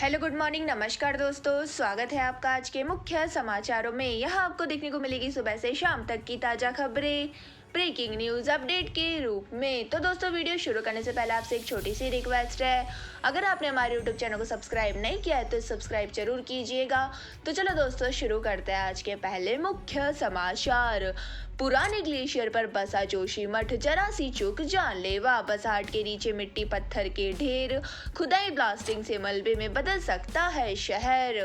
Hello good morning नमस्कार दोस्तों, स्वागत है आपका आज के मुख्य समाचारों में। यहाँ आपको देखने को मिलेगी सुबह से शाम तक की ताज़ा खबरें ब्रेकिंग न्यूज अपडेट के रूप में। तो दोस्तों, वीडियो शुरू करने से पहले आपसे एक छोटी सी रिक्वेस्ट है, अगर आपने हमारे यूट्यूब चैनल को सब्सक्राइब नहीं किया है तो सब्सक्राइब जरूर कीजिएगा। तो चलो दोस्तों, शुरू करते हैं आज के पहले मुख्य समाचार। पुराने ग्लेशियर पर बसा जोशीमठ, जरा सी चूक जानलेवा। बसाहट के नीचे मिट्टी पत्थर के ढेर, खुदाई ब्लास्टिंग से मलबे में बदल सकता है शहर।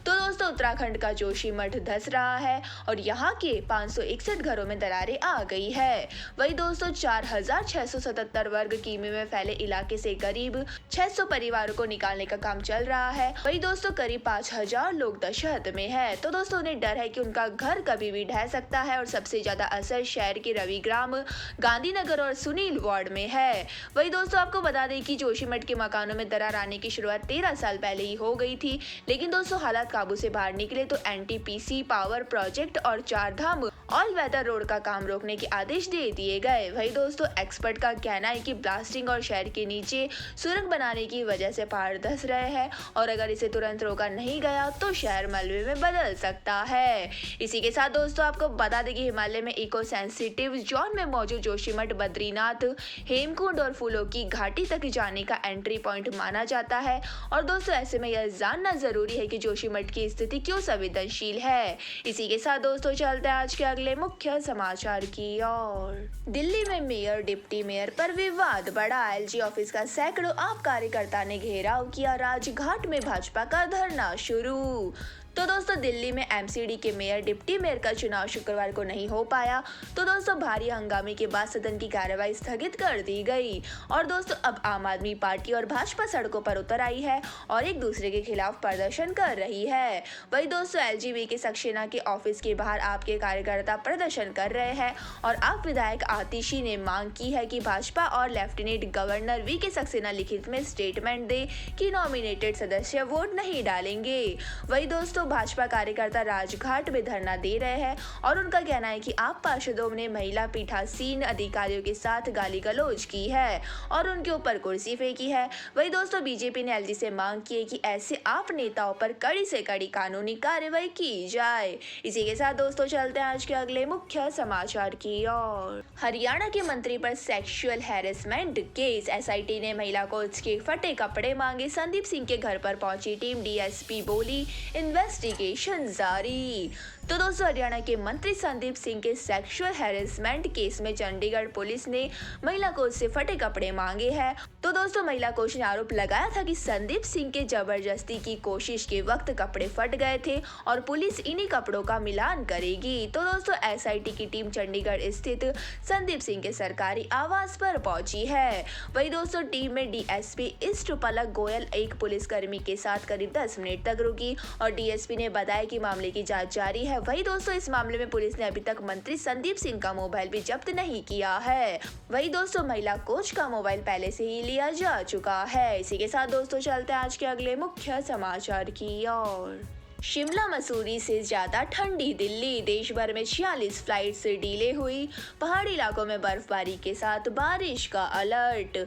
तो दोस्तों, उत्तराखंड का जोशीमठ धंस रहा है और यहाँ के 561 घरों में दरारें आ गई है। वही दोस्तों, 4677 वर्ग किमी में फैले इलाके से करीब 600 परिवारों को निकालने का काम चल रहा है। वही दोस्तों, करीब 5000 लोग दशहत में है। तो दोस्तों, उन्हें डर है कि उनका घर कभी भी ढह सकता है और सबसे ज्यादा असर शहर के रविग्राम, गांधीनगर और सुनील वार्ड में है। वही दोस्तों, आपको बता दें कि जोशीमठ के मकानों में दरार आने की शुरुआत 13 साल पहले ही हो गई थी, लेकिन दोस्तों हालात काबू से बाहर निकले तो एनटीपीसी पावर प्रोजेक्ट और चारधाम ऑल वेदर रोड का काम रोकने के आदेश दे दिए गए। वही दोस्तों, एक्सपर्ट का कहना है कि ब्लास्टिंग और शहर के नीचे सुरंग बनाने की वजह से पहाड़ धंस रहे हैं और अगर इसे तुरंत रोका नहीं गया तो शहर मलबे में बदल सकता है। इसी के साथ दोस्तों, आपको बता दें कि हिमालय में इको सेंसिटिव जोन में मौजूद जोशीमठ बद्रीनाथ, हेमकुंड और फूलों की घाटी तक जाने का एंट्री पॉइंट माना जाता है। और दोस्तों, ऐसे में यह जानना जरूरी है कि जोशीमठ की स्थिति क्यों संवेदनशील है। इसी के साथ दोस्तों, चलते हैं आज के अगले मुख्य समाचार की ओर। दिल्ली में मेयर डिप्टी मेयर पर विवाद बढ़ा। एलजी ऑफिस का सैकड़ों आप कार्यकर्ता ने घेराव किया, राजघाट में भाजपा का धरना शुरू। तो दोस्तों, दिल्ली में एमसीडी के मेयर डिप्टी मेयर का चुनाव शुक्रवार को नहीं हो पाया। तो दोस्तों, भारी हंगामे के बाद सदन की कार्रवाई स्थगित कर दी गई और दोस्तों अब आम आदमी पार्टी और भाजपा सड़कों पर उतर आई है और एक दूसरे के खिलाफ प्रदर्शन कर रही है। वही दोस्तों, एलजी के सक्सेना के ऑफिस के बाहर आपके कार्यकर्ता प्रदर्शन कर रहे हैं और आप विधायक आतिशी ने मांग की है कि भाजपा और लेफ्टिनेंट गवर्नर वी के सक्सेना लिखित में स्टेटमेंट दे कि नॉमिनेटेड सदस्य वोट नहीं डालेंगे। वही दोस्तों, भाजपा कार्यकर्ता राजघाट में धरना दे रहे हैं और उनका कहना है कि आप पार्षदों ने महिला पीठासीन अधिकारियों के साथ गाली गलौज की है और उनके ऊपर कुर्सी फेंकी है। वही दोस्तों, बीजेपी ने एलजी से मांग की है कि ऐसे आप नेताओं पर कड़ी से कड़ी कानूनी कार्रवाई की जाए। इसी के साथ दोस्तों, चलते हैं आज के अगले मुख्य समाचार की ओर। हरियाणा के मंत्री पर सेक्सुअल हैरेसमेंट केस, एसआईटी ने महिला कोच के फटे कपड़े मांगे। संदीप सिंह के घर पर पहुंची टीम, डीएसपी बोली इन्वेस्टिगेशन जारी। तो दोस्तों, हरियाणा के मंत्री संदीप सिंह के सेक्सुअल हैरेसमेंट केस में चंडीगढ़ पुलिस ने महिला कोच से फटे कपड़े मांगे हैं। तो दोस्तों, महिला कोच ने आरोप लगाया था कि संदीप सिंह के जबरदस्ती की कोशिश के वक्त कपड़े फट गए थे और पुलिस इन्हीं कपड़ों का मिलान करेगी। तो दोस्तों, एसआईटी की टीम चंडीगढ़ स्थित संदीप सिंह के सरकारी आवास पर पहुंची है। वही दोस्तों, टीम में डीएसपी ईस्ट पलक गोयल एक पुलिसकर्मी के साथ करीब 10 मिनट तक रुकी और डीएसपी ने बताया कि मामले की जांच जारी है। वही दोस्तों, इस मामले में पुलिस ने अभी तक मंत्री संदीप सिंह का मोबाइल भी जब्त नहीं किया है। वही दोस्तों, महिला कोच का मोबाइल पहले से ही लिया जा चुका है। इसी के साथ दोस्तों, चलते हैं आज के अगले मुख्य समाचार की ओर। शिमला मसूरी से ज्यादा ठंडी दिल्ली, देश भर में 46 फ्लाइट से डिले हुई। पहाड़ी इलाकों में बर्फबारी के साथ बारिश का अलर्ट।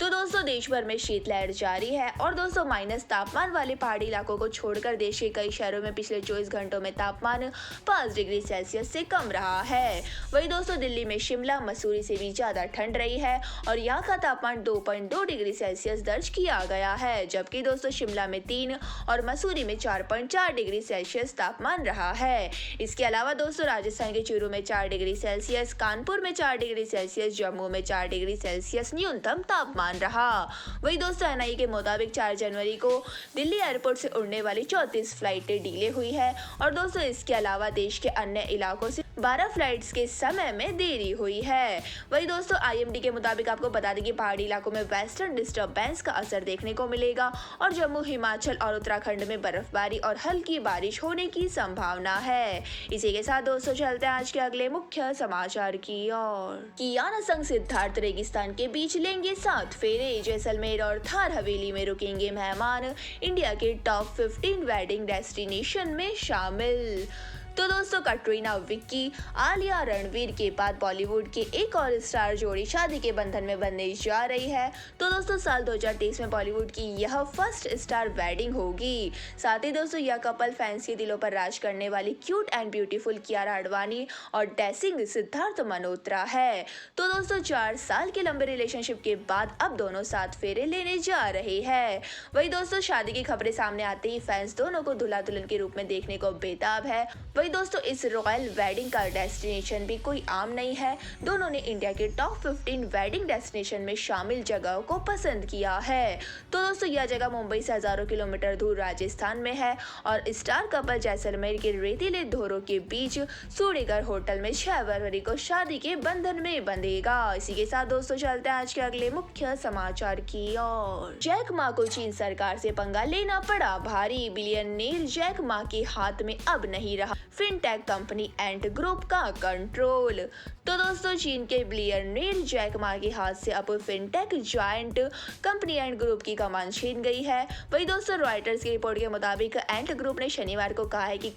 तो दोस्तों, देश भर में शीतलहर जारी है और दोस्तों माइनस तापमान वाले पहाड़ी इलाकों को छोड़कर देश के कई शहरों में पिछले 24 घंटों में तापमान 5 डिग्री सेल्सियस से कम रहा है। वही दोस्तों, दिल्ली में शिमला मसूरी से भी ज्यादा ठंड रही है और यहाँ का तापमान 2.2 डिग्री सेल्सियस दर्ज किया गया है, जबकि दोस्तों शिमला में 3 और मसूरी में 4.4 डिग्री सेल्सियस तापमान रहा है। इसके अलावा दोस्तों, राजस्थान के चूरू में 4 डिग्री सेल्सियस, कानपुर में 4 डिग्री सेल्सियस, जम्मू में 4 डिग्री सेल्सियस न्यूनतम तापमान रहा। वही दोस्तों, एनआई के मुताबिक 4 जनवरी को दिल्ली एयरपोर्ट से उड़ने वाली 34 फ्लाइटें डिले हुई है और दोस्तों इसके अलावा देश के अन्य इलाकों से 12 फ्लाइट्स के समय में देरी हुई है। वही दोस्तों, आईएमडी के मुताबिक आपको बता दें कि पहाड़ी इलाकों में वेस्टर्न डिस्टर्बेंस का असर देखने को मिलेगा और जम्मू, हिमाचल और उत्तराखंड में बर्फबारी और हल्की बारिश होने की संभावना है। इसी के साथ दोस्तों, चलते हैं आज के अगले मुख्य समाचार की ओर। कियाना संग सिद्धार्थ रेगिस्तान के बीच लेंगे 7 फेरे, जैसलमेर और थार हवेली में रुकेंगे मेहमान। इंडिया के टॉप 15 वेडिंग डेस्टिनेशन में शामिल। तो दोस्तों कैटरीना, विक्की, आलिया, रणवीर के बाद बॉलीवुड के एक और स्टार जोड़ी शादी के बंधन में बंधने जा रही है। तो दोस्तों साल 2023 में बॉलीवुड की यह फर्स्ट स्टार वेडिंग होगी। साथ ही दोस्तों यह कपल फैंस के दिलों पर राज करने वाली cute and beautiful Kiara Advani और डैशिंग सिद्धार्थ मल्होत्रा है। तो दोस्तों 4 साल के लंबे रिलेशनशिप के बाद अब दोनों साथ फेरे लेने जा रहे हैं। वही दोस्तों शादी की खबरें सामने आते ही फैंस दोनों को दूल्हा दुल्हन के रूप में देखने को बेताब है। वही दोस्तों इस रॉयल वेडिंग का डेस्टिनेशन भी कोई आम नहीं है। दोनों ने इंडिया के टॉप 15 वेडिंग डेस्टिनेशन में शामिल जगहों को पसंद किया है। तो दोस्तों यह जगह मुंबई से हजारों किलोमीटर दूर राजस्थान में है और स्टार कपल जैसलमेर के रेतीले धोरों के बीच सूर्यगढ़ होटल में 6 फरवरी को शादी के बंधन में बंधेगा। इसी के साथ दोस्तों चलते हैं आज के अगले मुख्य समाचार की ओर। जैक मा को चीन सरकार से पंगा लेना पड़ा भारी। बिलियनियर जैक मा के हाथ में अब नहीं रहा फिनटेक कंपनी एंट ग्रुप का कंट्रोल। तो दोस्तों चीन के बिलियनियर जैक मा के हाथ से अब fintech giant company Ant group की कमान छीन गई है। वही दोस्तों रॉयटर्स की रिपोर्ट के मुताबिक एंट ग्रुप ने शनिवार को कहा है कि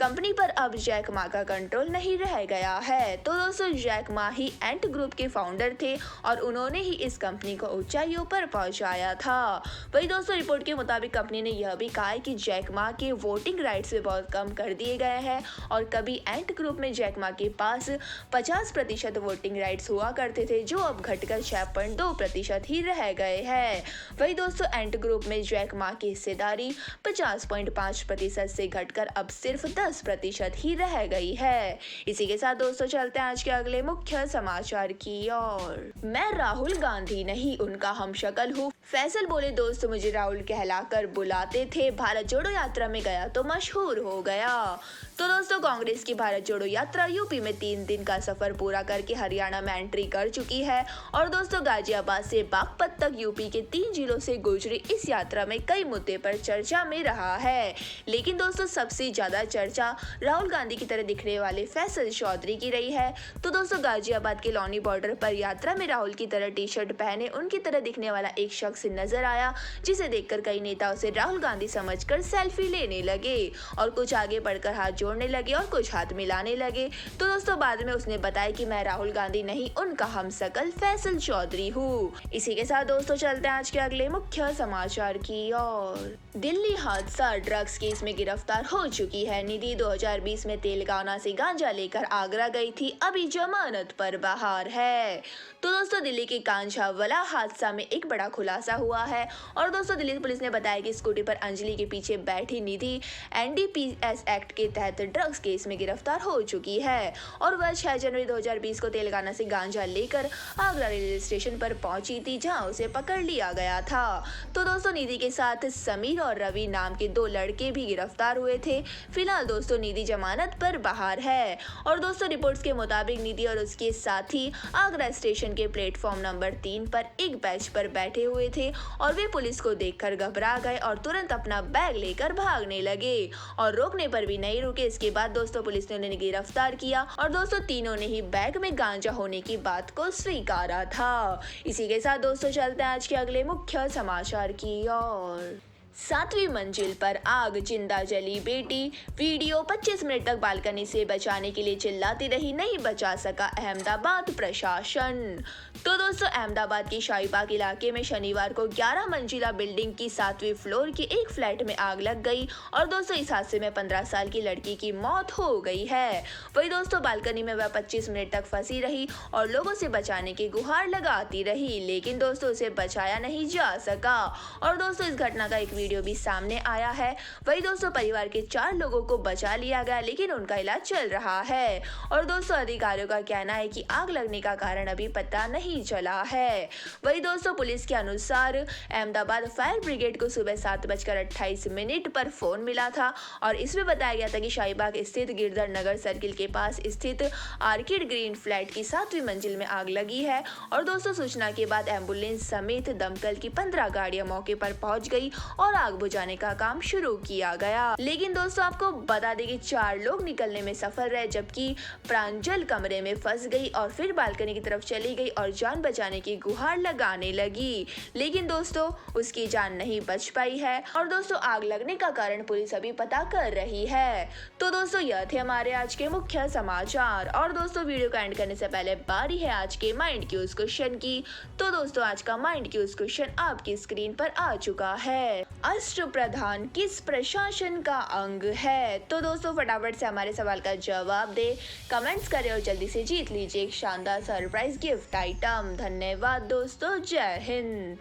कंपनी पर अब जैक मा का कंट्रोल नहीं रह गया है। तो दोस्तों जैक मा ही एंट ग्रुप के फाउंडर थे और उन्होंने ही इस कंपनी को ऊंचाइयों पर पहुंचाया था। वही दोस्तों रिपोर्ट के मुताबिक कंपनी ने यह भी कहा है कि जैक मा के वोटिंग राइट्स भी बहुत कम कर दिए गए हैं और कभी एंट ग्रुप में जैक मा के पास 50% वोटिंग राइट्स हुआ करते थे, जो अब घटकर 6.2% ही रह गए हैं। वही दोस्तों एंट ग्रुप में जैक मा की हिस्सेदारी 50.5% से घटकर अब सिर्फ 10% ही रह गई है। इसी के साथ दोस्तों चलते हैं आज के अगले मुख्य समाचार की ओर। मैं राहुल गांधी नहीं उनका हमशक्ल हूँ। फैसल बोले दोस्त मुझे राहुल कहलाकर बुलाते थे, भारत जोड़ो यात्रा में गया तो मशहूर हो गया। तो दोस्तों कांग्रेस की भारत जोड़ो यात्रा यूपी में 3 दिन का सफर पूरा करके हरियाणा में एंट्री कर चुकी है और दोस्तों गाजियाबाद से बागपत तक यूपी के 3 जिलों से गुजरी इस यात्रा में कई मुद्दे पर चर्चा में रहा है। लेकिन दोस्तों सबसे ज्यादा चर्चा राहुल गांधी की तरह दिखने वाले फैसल चौधरी की रही है। तो दोस्तों गाजियाबाद के लौनी बॉर्डर पर यात्रा में राहुल की तरह टी शर्ट पहने उनकी तरह दिखने वाला एक शख्स नजर आया, जिसे देखकर कई नेता उसे राहुल गांधी समझकर सेल्फी लेने लगे और कुछ आगे बढ़कर हाथ जोड़ने लगे और कुछ हाथ मिलाने लगे। तो दोस्तों बाद में उसने बताया कि मैं राहुल गांधी नहीं उनका हमशक्ल फैसल चौधरी हूँ। इसी के साथ दोस्तों चलते हैं आज के अगले मुख्य समाचार की ओर। दिल्ली हादसा ड्रग्स केस में गिरफ्तार हो चुकी है निधि। 2020 में तेलंगाना से गांजा लेकर आगरा गई थी, अभी जमानत पर बाहर है। तो दोस्तों दिल्ली के कांझावाला हादसा में एक बड़ा खुलासा हुआ है और दोस्तों दिल्ली पुलिस ने बताया कि स्कूटी पर अंजलि के पीछे बैठी निधि NDPS एक्ट के तहत ड्रग्स केस में गिरफ्तार हो चुकी है और वह 6 जनवरी 2020 को तेलंगाना से गांजा लेकर आगरा रेलवे स्टेशन पर पहुंची थी, जहां उसे पकड़ लिया गया था। तो दोस्तों निधि के साथ समीर और रवि नाम के 2 लड़के भी गिरफ्तार हुए थे। फिलहाल दोस्तों निधि जमानत पर बाहर है और दोस्तों रिपोर्ट्स के मुताबिक निधि और उसके साथी आगरा स्टेशन के प्लेटफॉर्म नंबर 3 पर एक बेंच पर बैठे हुए थे और वे पुलिस को देखकर घबरा गए और तुरंत अपना बैग लेकर भागने लगे और रोकने पर भी नहीं रुके। इसके बाद दोस्तों पुलिस ने उन्हें गिरफ्तार किया और दोस्तों तीनों ने ही बैग में गांजा होने की बात को स्वीकारा था। इसी के साथ दोस्तों चलते हैं आज के अगले मुख्य समाचार की ओर। 7वीं मंजिल पर आग, जिंदा जली बेटी। वीडियो 25 मिनट तक बालकनी से बचाने के लिए चिल्लाती रही, नहीं बचा सका अहमदाबाद प्रशासन। तो दोस्तों अहमदाबाद के शाहीबाग इलाके में शनिवार को 11 मंजिला बिल्डिंग की 7वीं फ्लोर के एक फ्लैट में आग लग गई और दोस्तों इस हादसे में 15 साल की लड़की की मौत हो गई है। वही दोस्तों बालकनी में वह 25 मिनट तक फंसी रही और लोगों से बचाने की गुहार लगाती रही, लेकिन दोस्तों उसे बचाया नहीं जा सका और दोस्तों इस घटना का एक वीडियो भी सामने आया है। वही दोस्तों परिवार के 4 लोगों को बचा लिया गया, लेकिन उनका इलाज चल रहा है और दोस्तों अधिकारियों का कहना है कि आग लगने का कारण अभी पता नहीं चला है। वही दोस्तों पुलिस के अनुसार अहमदाबाद फायर ब्रिगेड को सुबह 7:28 पर फोन मिला था और इसमें बताया गया था कि शाहीबाग स्थित गिरधर नगर सर्किल के पास स्थित आर्किड ग्रीन फ्लैट की 7वीं मंजिल में आग लगी है और दोस्तों सूचना के बाद एम्बुलेंस समेत दमकल की 15 गाड़ियां मौके पर पहुंच गई और और आग बुझाने का काम शुरू किया गया। लेकिन दोस्तों आपको बता दें कि 4 लोग निकलने में सफल रहे, जबकि प्रांजल कमरे में फंस गई और फिर बालकनी की तरफ चली गई और जान बचाने की गुहार लगाने लगी। लेकिन दोस्तों उसकी जान नहीं बच पाई है और दोस्तों आग लगने का कारण पुलिस अभी पता कर रही है। तो दोस्तों यह थे हमारे आज के मुख्य समाचार और दोस्तों वीडियो का एंड करने से पहले बारी है आज के माइंड क्यूज क्वेश्चन की। तो दोस्तों आज का माइंड क्यूज क्वेश्चन आपकी स्क्रीन पर आ चुका है। अष्टप्रधान किस प्रशासन का अंग है? तो दोस्तों फटाफट से हमारे सवाल का जवाब दे, कमेंट्स करें और जल्दी से जीत लीजिए एक शानदार सरप्राइज गिफ्ट आइटम। धन्यवाद दोस्तों, जय हिंद।